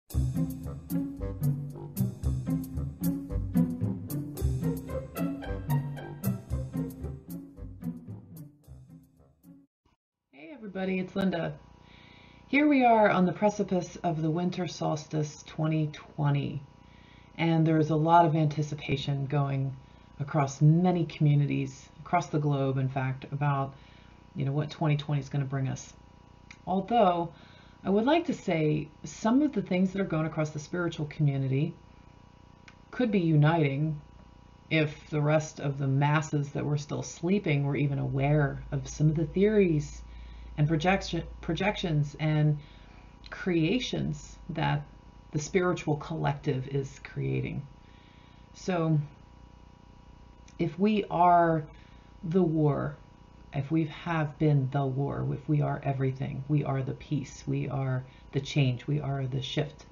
Hey everybody, it's Linda. Here we are on the precipice of the winter solstice 2020, and there's a lot of anticipation going across many communities across the globe, in fact, about what 2020 is going to bring us. Although I would like to say some of the things that are going across the spiritual community could be uniting if the rest of the masses that were still sleeping were even aware of some of the theories and projections and creations that the spiritual collective is creating. So if we are the war, if we have been the war, if we are everything, we are the peace, we are the change, we are the shift,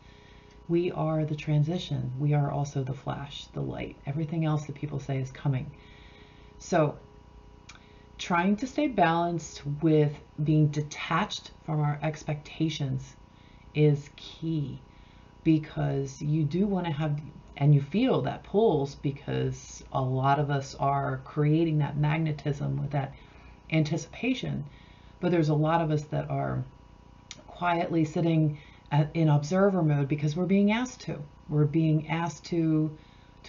we are the transition, we are also the flash, the light, everything else that people say is coming. So trying to stay balanced with being detached from our expectations is key, because you do want to have, and you feel that pulls, because a lot of us are creating that magnetism with that anticipation, but there's a lot of us that are quietly sitting in observer mode because we're being asked to. We're being asked to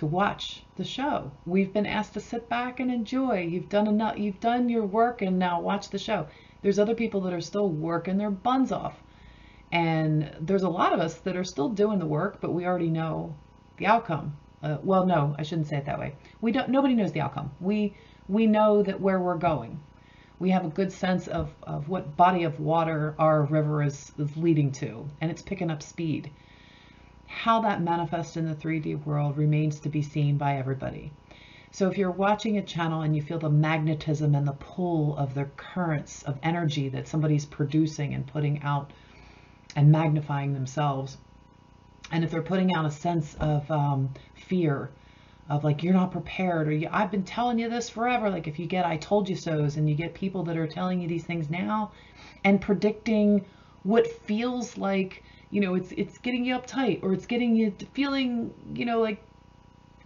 watch the show. We've been asked to sit back and enjoy. You've done enough. You've done your work, and now watch the show. There's other people that are still working their buns off, and there's a lot of us that are still doing the work, but we already know the outcome. Well, no, I shouldn't say it that way. We don't. Nobody knows the outcome. We know that where we're going. We have a good sense of what body of water our river is leading to, and it's picking up speed. How that manifests in the 3D world remains to be seen by everybody. So if you're watching a channel and you feel the magnetism and the pull of the currents of energy that somebody's producing and putting out and magnifying themselves, and if they're putting out a sense of fear, of like, you're not prepared, or I've been telling you this forever, like if you get I told you so's, and you get people that are telling you these things now and predicting what feels like, it's getting you uptight, or it's getting you feeling, like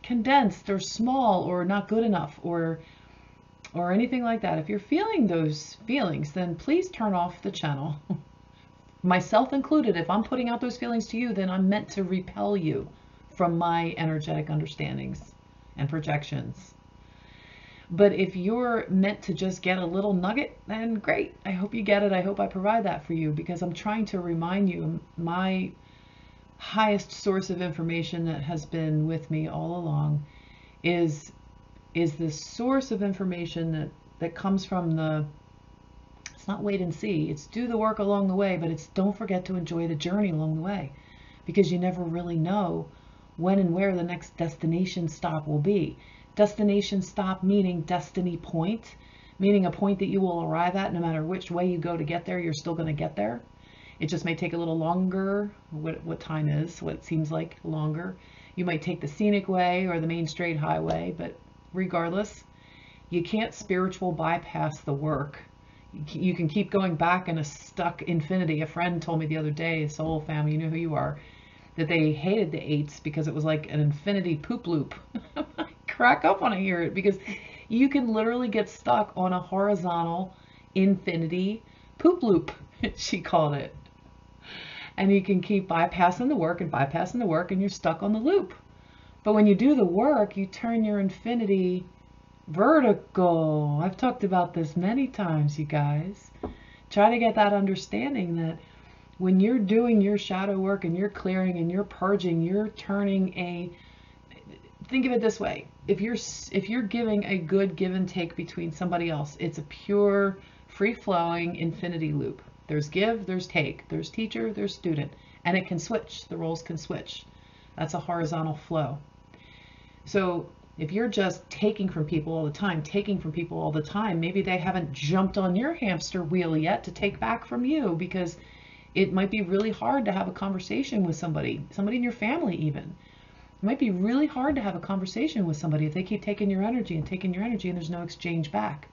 condensed or small or not good enough, or anything like that. If you're feeling those feelings, then please turn off the channel. Myself included. If I'm putting out those feelings to you, then I'm meant to repel you from my energetic understandings and projections. But if you're meant to just get a little nugget, then great. I hope you get it. I hope I provide that for you, because I'm trying to remind you, my highest source of information that has been with me all along is this source of information that comes from it's not wait and see, it's do the work along the way, but it's don't forget to enjoy the journey along the way, because you never really know when and where the next destination stop will be. Destination stop meaning destiny point, meaning a point that you will arrive at no matter which way you go to get there, you're still going to get there. It just may take a little longer, what time is, what seems like longer. You might take the scenic way or the main straight highway, but regardless, you can't spiritual bypass the work. You can keep going back in a stuck infinity. A friend told me the other day, soul family, you know who you are, that they hated the 8s because it was like an infinity poop loop. I crack up when I hear it, because you can literally get stuck on a horizontal infinity poop loop, she called it. And you can keep bypassing the work and bypassing the work, and you're stuck on the loop. But when you do the work, you turn your infinity vertical. I've talked about this many times, you guys. Try to get that understanding that when you're doing your shadow work and you're clearing and you're purging, you're turning think of it this way. If you're giving a good give and take between somebody else, it's a pure free-flowing infinity loop. There's give, there's take, there's teacher, there's student, and it can switch. The roles can switch. That's a horizontal flow. So if you're just taking from people all the time, maybe they haven't jumped on your hamster wheel yet to take back from you, because it might be really hard to have a conversation with somebody in your family even. It might be really hard to have a conversation with somebody if they keep taking your energy and there's no exchange back.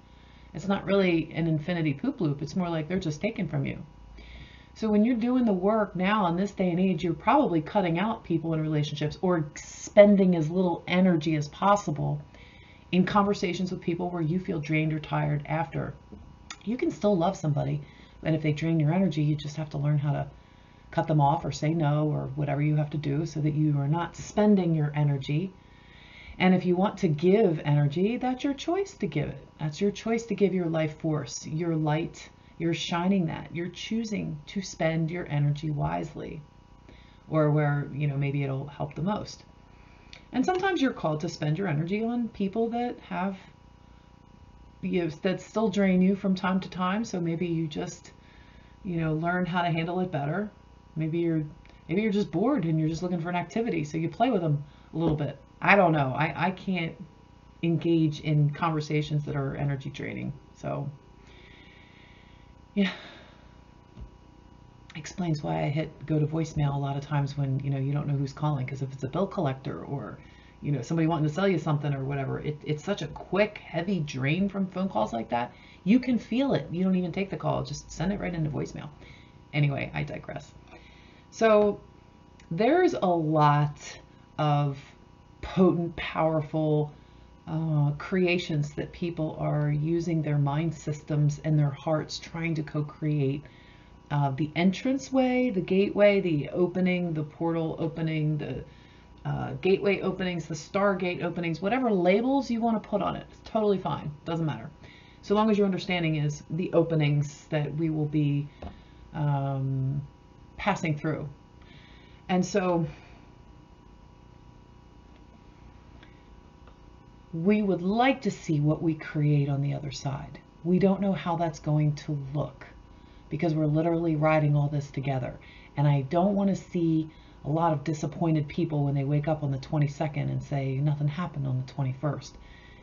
It's not really an infinity poop loop. It's more like they're just taking from you. So when you're doing the work now in this day and age, you're probably cutting out people in relationships or spending as little energy as possible in conversations with people where you feel drained or tired after. You can still love somebody, but if they drain your energy, you just have to learn how to cut them off or say no or whatever you have to do so that you are not spending your energy. And if you want to give energy, that's your choice to give it. That's your choice to give your life force, your light. You're shining that. You're choosing to spend your energy wisely, or where, maybe it'll help the most. And sometimes you're called to spend your energy on people that have, that still drain you from time to time. So maybe you just, learn how to handle it better. Maybe you're just bored and you're just looking for an activity, so you play with them a little bit. I don't know. I can't engage in conversations that are energy draining. So yeah, explains why I hit go to voicemail a lot of times when you don't know who's calling, because if it's a bill collector or somebody wanting to sell you something or whatever, it's such a quick, heavy drain from phone calls like that. You can feel it. You don't even take the call, just send it right into voicemail. Anyway, I digress. So there's a lot of potent, powerful creations that people are using their mind systems and their hearts trying to co-create. The entranceway, the gateway, the opening, the portal opening, the gateway openings, the stargate openings, whatever labels you want to put on it, it's totally fine. Doesn't matter. So long as your understanding is the openings that we will be passing through. And so we would like to see what we create on the other side. We don't know how that's going to look because we're literally riding all this together. And I don't want to see a lot of disappointed people when they wake up on the 22nd and say nothing happened on the 21st.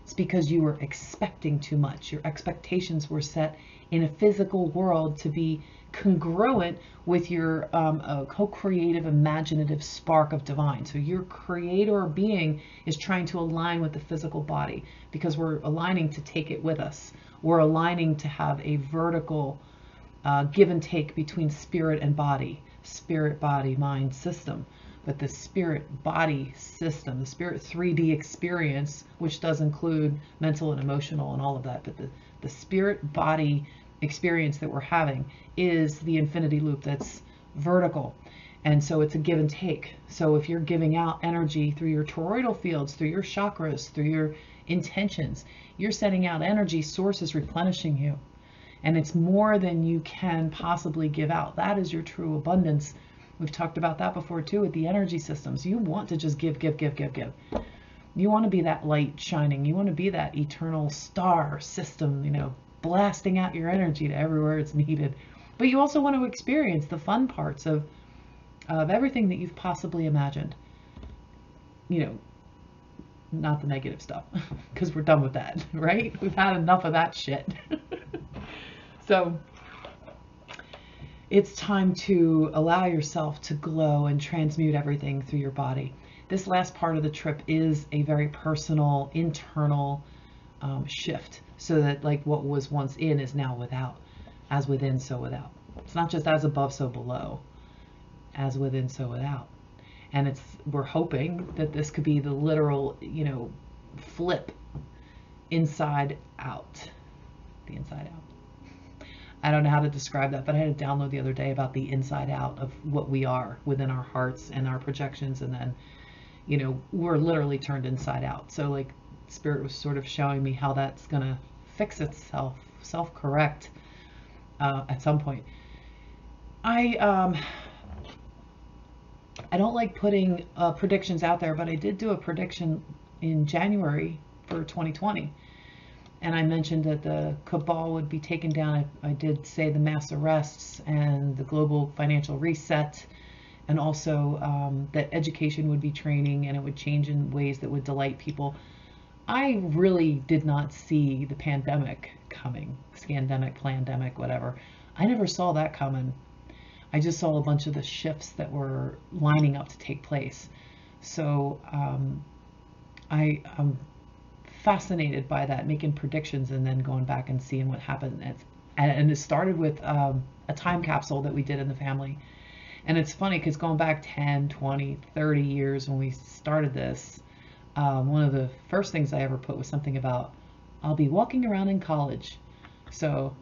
It's because you were expecting too much. Your expectations were set in a physical world to be congruent with your co-creative, imaginative spark of divine. So your creator being is trying to align with the physical body because we're aligning to take it with us. We're aligning to have a vertical give and take between spirit and body, spirit, body, mind system. But the spirit body system, the spirit 3D experience, which does include mental and emotional and all of that, but the spirit body experience that we're having is the infinity loop that's vertical. And so it's a give and take. So if you're giving out energy through your toroidal fields, through your chakras, through your intentions, you're sending out energy, source is replenishing you. And it's more than you can possibly give out. That is your true abundance. We've talked about that before too with the energy systems. You want to just give, give, give, give, give. You want to be that light shining. You want to be that eternal star system, blasting out your energy to everywhere it's needed. But you also want to experience the fun parts of everything that you've possibly imagined. Not the negative stuff, because we're done with that, right? We've had enough of that shit. So it's time to allow yourself to glow and transmute everything through your body. This last part of the trip is a very personal, internal shift, so that like what was once in is now without. As within, so without. It's not just as above, so below. As within, so without. And we're hoping that this could be the literal, flip inside out. The inside out. I don't know how to describe that, but I had a download the other day about the inside out of what we are within our hearts and our projections. And then, we're literally turned inside out. So like Spirit was sort of showing me how that's going to fix itself, self-correct at some point. I don't like putting predictions out there, but I did do a prediction in January for 2020. And I mentioned that the cabal would be taken down. I did say the mass arrests and the global financial reset, and also that education would be training and it would change in ways that would delight people. I really did not see the pandemic coming, scandemic, plandemic, whatever. I never saw that coming. I just saw a bunch of the shifts that were lining up to take place. So I'm fascinated by that, making predictions and then going back and seeing what happened. And it started with a time capsule that we did in the family. And it's funny because going back 10, 20, 30 years when we started this, one of the first things I ever put was something about, I'll be walking around in college. So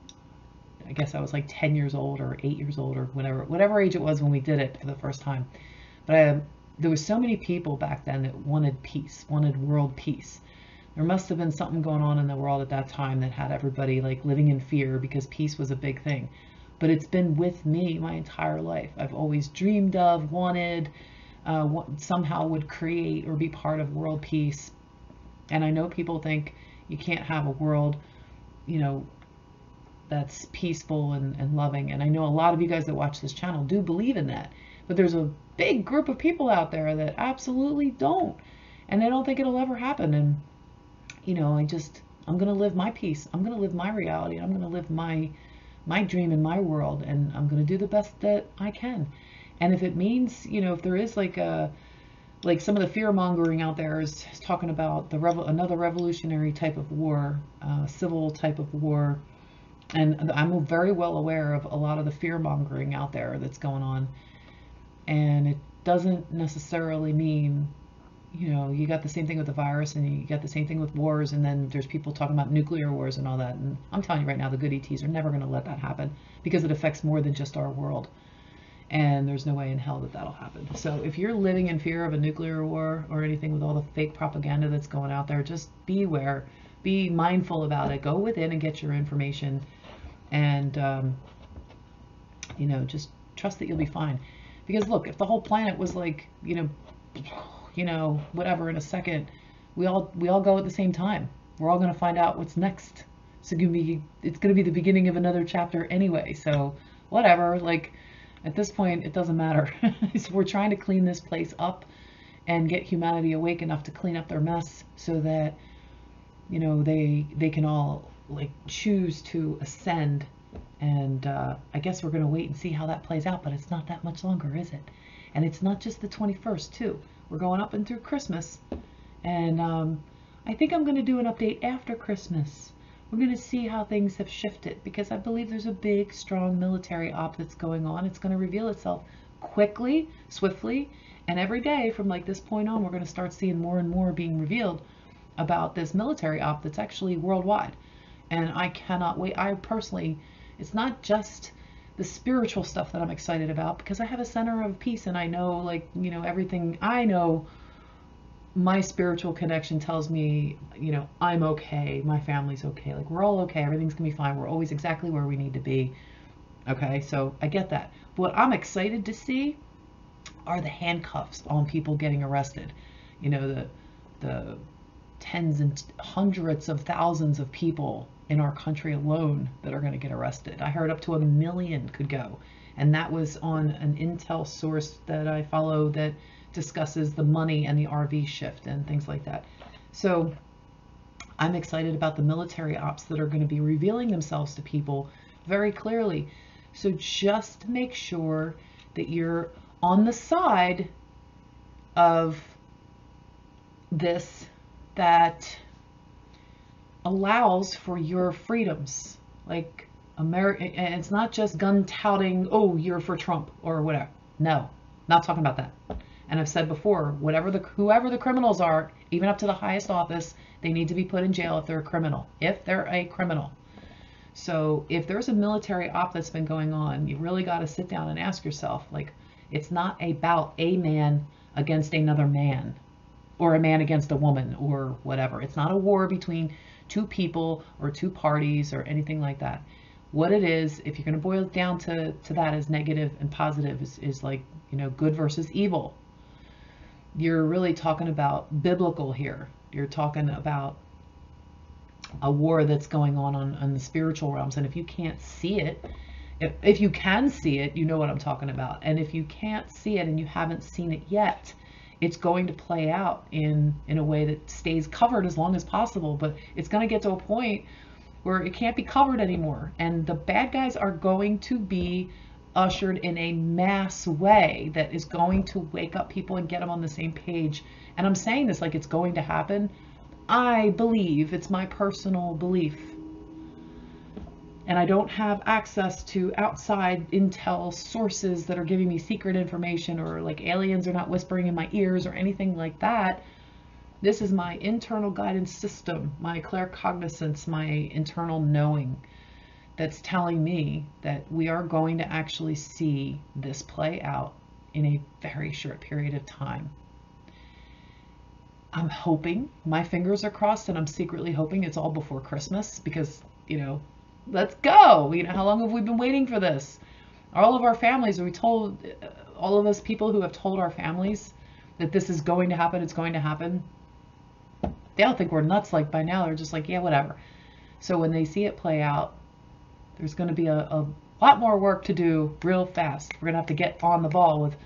I guess I was like 10 years old or 8 years old or whatever age it was when we did it for the first time. But there was so many people back then that wanted peace, wanted world peace. There must have been something going on in the world at that time that had everybody like living in fear because peace was a big thing. But it's been with me my entire life. I've always dreamed of, wanted, somehow would create or be part of world peace. And I know people think you can't have a world, you know, that's peaceful and loving. And I know a lot of you guys that watch this channel do believe in that. But there's a big group of people out there that absolutely don't. And they don't think it'll ever happen. And, you know, I'm going to live my peace. I'm going to live my reality. I'm going to live my dream in my world. And I'm going to do the best that I can. And if it means, you know, if there is like some of the fear mongering out there is talking about another revolutionary type of war, civil type of war. And I'm very well aware of a lot of the fear mongering out there that's going on. And it doesn't necessarily mean, you know, you got the same thing with the virus and you got the same thing with wars. And then there's people talking about nuclear wars and all that. And I'm telling you right now, the good ETs are never going to let that happen because it affects more than just our world. And there's no way in hell that that'll happen. So if you're living in fear of a nuclear war or anything with all the fake propaganda that's going out there, just beware, be mindful about it. Go within and get your information. And, you know, just trust that you'll be fine. Because look, if the whole planet was like, you know, whatever in a second, we all go at the same time. We're all going to find out what's next. So it's going to be the beginning of another chapter anyway. So whatever, like at this point, it doesn't matter. So we're trying to clean this place up and get humanity awake enough to clean up their mess so that, you know, they can all like choose to ascend. And I guess we're going to wait and see how that plays out, but it's not that much longer, is it? And it's not just the 21st too. We're going up and through Christmas, and I think I'm going to do an update after Christmas. We're going to see how things have shifted, because I believe there's a big, strong military op that's going on. It's going to reveal itself quickly, swiftly, and every day from like this point on, we're going to start seeing more and more being revealed about this military op that's actually worldwide. And I cannot wait. I personally, it's not just the spiritual stuff that I'm excited about, because I have a center of peace and I know, like, you know, everything. I know my spiritual connection tells me, you know, I'm okay. My family's okay. Like, we're all okay. Everything's gonna be fine. We're always exactly where we need to be. Okay, so I get that. But what I'm excited to see are the handcuffs on people getting arrested. You know, the tens and hundreds of thousands of people in our country alone that are going to get arrested. I heard up to 1 million could go. And that was on an intel source that I follow that discusses the money and the RV shift and things like that. So I'm excited about the military ops that are going to be revealing themselves to people very clearly. So just make sure that you're on the side of this that allows for your freedoms. Like America, and it's not just gun touting, oh, you're for Trump or whatever. No, not talking about that. And I've said before, whoever the criminals are, even up to the highest office, they need to be put in jail if they're a criminal. If they're a criminal. So if there's a military op that's been going on, you really got to sit down and ask yourself, like, it's not about a man against another man, or a man against a woman, or whatever. It's not a war between two people or two parties or anything like that. What it is, if you're going to boil it down to that as negative and positive, is like, you know, good versus evil. You're really talking about biblical here. You're talking about a war that's going on the spiritual realms. And if you can't see it, if you can see it, you know what I'm talking about. And if you can't see it and you haven't seen it yet, it's going to play out in a way that stays covered as long as possible. But it's going to get to a point where it can't be covered anymore. And the bad guys are going to be ushered in a mass way that is going to wake up people and get them on the same page. And I'm saying this like it's going to happen. I believe, it's my personal belief, and I don't have access to outside intel sources that are giving me secret information, or like aliens are not whispering in my ears or anything like that. This is my internal guidance system, my claircognizance, my internal knowing that's telling me that we are going to actually see this play out in a very short period of time. I'm hoping, my fingers are crossed, and I'm secretly hoping it's all before Christmas, because, you know, let's go. You know, how long have we been waiting for this? All of our families, we told, all of us people who have told our families that this is going to happen, it's going to happen, they don't think we're nuts. Like, by now they're just like, yeah, whatever. So when they see it play out, there's going to be a lot more work to do real fast. We're going to have to get on the ball with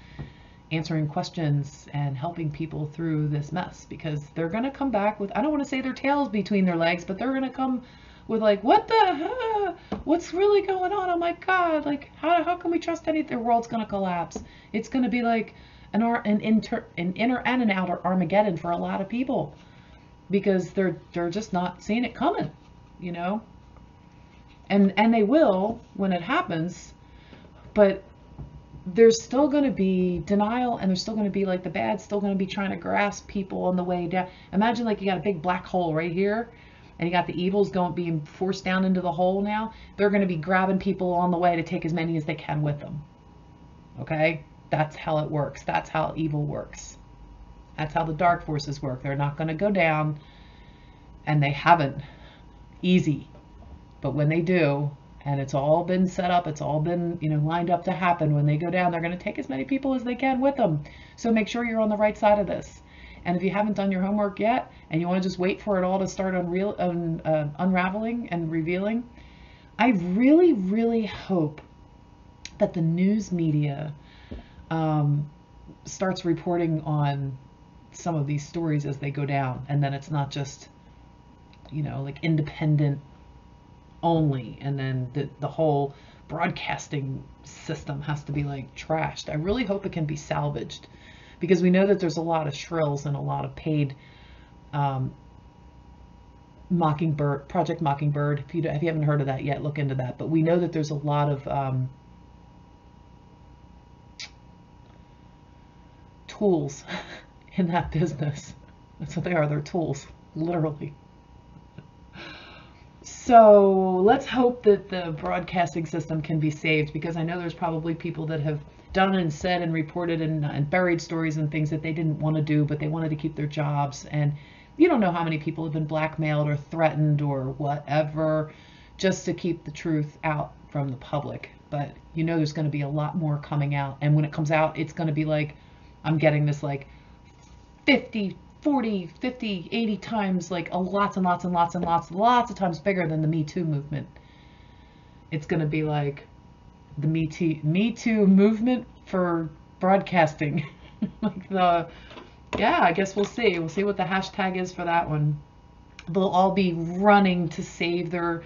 answering questions and helping people through this mess, because they're going to come back with, I don't want to say their tails between their legs, but they're going to come with like, what the, what's really going on? Oh my God, like, how can we trust anything? The world's going to collapse. It's going to be like an inner and an outer Armageddon for a lot of people, because they're just not seeing it coming, you know? And they will when it happens, but there's still going to be denial, and there's still going to be like the bad's still going to be trying to grasp people on the way down. Imagine like you got a big black hole right here, and you got the evils being forced down into the hole now. They're going to be grabbing people on the way to take as many as they can with them. Okay? That's how it works. That's how evil works. That's how the dark forces work. They're not going to go down, and they haven't. Easy. But when they do, and it's all been set up, it's all been, you know, lined up to happen, when they go down, they're going to take as many people as they can with them. So make sure you're on the right side of this. And if you haven't done your homework yet, and you want to just wait for it all to start unraveling and revealing, I really, really hope that the news media starts reporting on some of these stories as they go down, and then it's not just, you know, like independent only, and then the whole broadcasting system has to be like trashed. I really hope it can be salvaged, because we know that there's a lot of shrills and a lot of paid Mockingbird, Project Mockingbird. If you haven't heard of that yet, look into that. But we know that there's a lot of tools in that business. That's what they are. They're tools, literally. So let's hope that the broadcasting system can be saved, because I know there's probably people that have done and said and reported and buried stories and things that they didn't want to do, but they wanted to keep their jobs. And you don't know how many people have been blackmailed or threatened or whatever, just to keep the truth out from the public. But you know there's going to be a lot more coming out. And when it comes out, it's going to be like, I'm getting this like 50, 40, 50, 80 times, like lots and lots and lots and lots of times bigger than the Me Too movement. It's going to be like the Me Too movement for broadcasting. Like yeah, I guess we'll see. We'll see what the hashtag is for that one. They'll all be running to save their,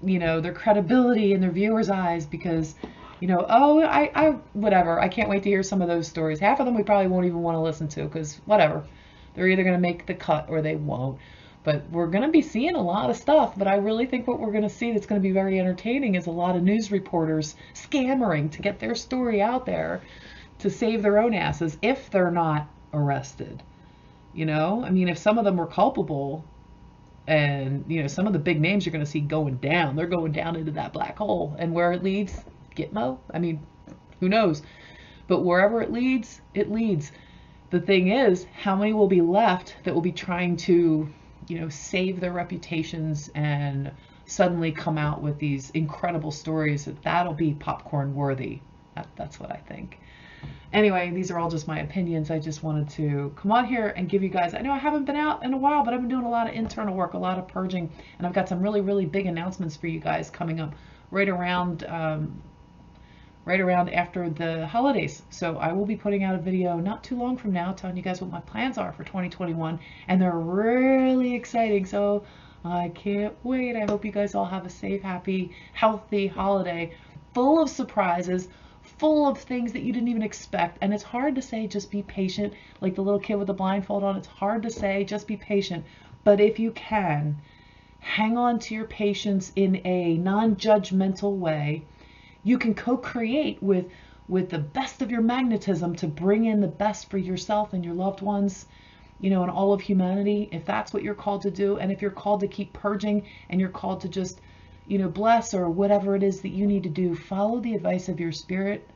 you know, their credibility in their viewers' eyes, because, you know, oh, whatever. I can't wait to hear some of those stories. Half of them we probably won't even want to listen to, because whatever. They're either going to make the cut or they won't. But we're going to be seeing a lot of stuff. But I really think what we're going to see that's going to be very entertaining is a lot of news reporters scammering to get their story out there to save their own asses if they're not arrested. You know, I mean, if some of them were culpable, and, you know, some of the big names you're going to see going down, they're going down into that black hole. And where it leads, Gitmo? I mean, who knows? But wherever it leads, it leads. The thing is, how many will be left that will be trying to, you know, save their reputations and suddenly come out with these incredible stories that'll be popcorn worthy. That's what I think. Anyway, these are all just my opinions. I just wanted to come on here and give you guys, I know I haven't been out in a while, but I've been doing a lot of internal work, a lot of purging, and I've got some really, really big announcements for you guys coming up right around after the holidays. So I will be putting out a video not too long from now telling you guys what my plans are for 2021, and they're really exciting. So I can't wait. I hope you guys all have a safe, happy, healthy holiday full of surprises, full of things that you didn't even expect. And it's hard to say just be patient, like the little kid with the blindfold on. It's hard to say just be patient, but if you can, hang on to your patience in a non-judgmental way. You can co-create with the best of your magnetism to bring in the best for yourself and your loved ones, you know, and all of humanity, if that's what you're called to do. And if you're called to keep purging and you're called to just, you know, bless or whatever it is that you need to do, follow the advice of your spirit.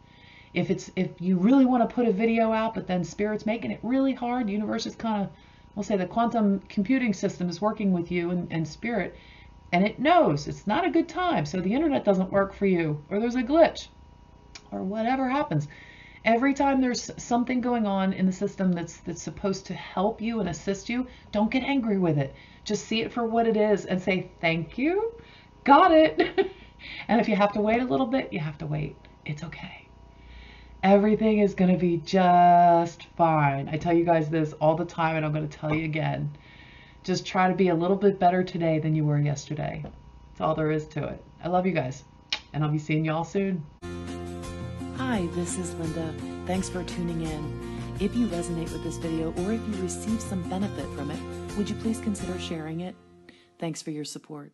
If you really want to put a video out, but then spirit's making it really hard, the universe is kind of, we'll say the quantum computing system is working with you and spirit, and it knows it's not a good time, so the internet doesn't work for you, or there's a glitch, or whatever happens. Every time there's something going on in the system that's supposed to help you and assist you, don't get angry with it. Just see it for what it is and say, thank you, got it. And if you have to wait a little bit, you have to wait. It's okay. Everything is going to be just fine. I tell you guys this all the time, and I'm going to tell you again. Just try to be a little bit better today than you were yesterday. That's all there is to it. I love you guys, and I'll be seeing y'all soon. Hi, this is Linda. Thanks for tuning in. If you resonate with this video, or if you receive some benefit from it, would you please consider sharing it? Thanks for your support.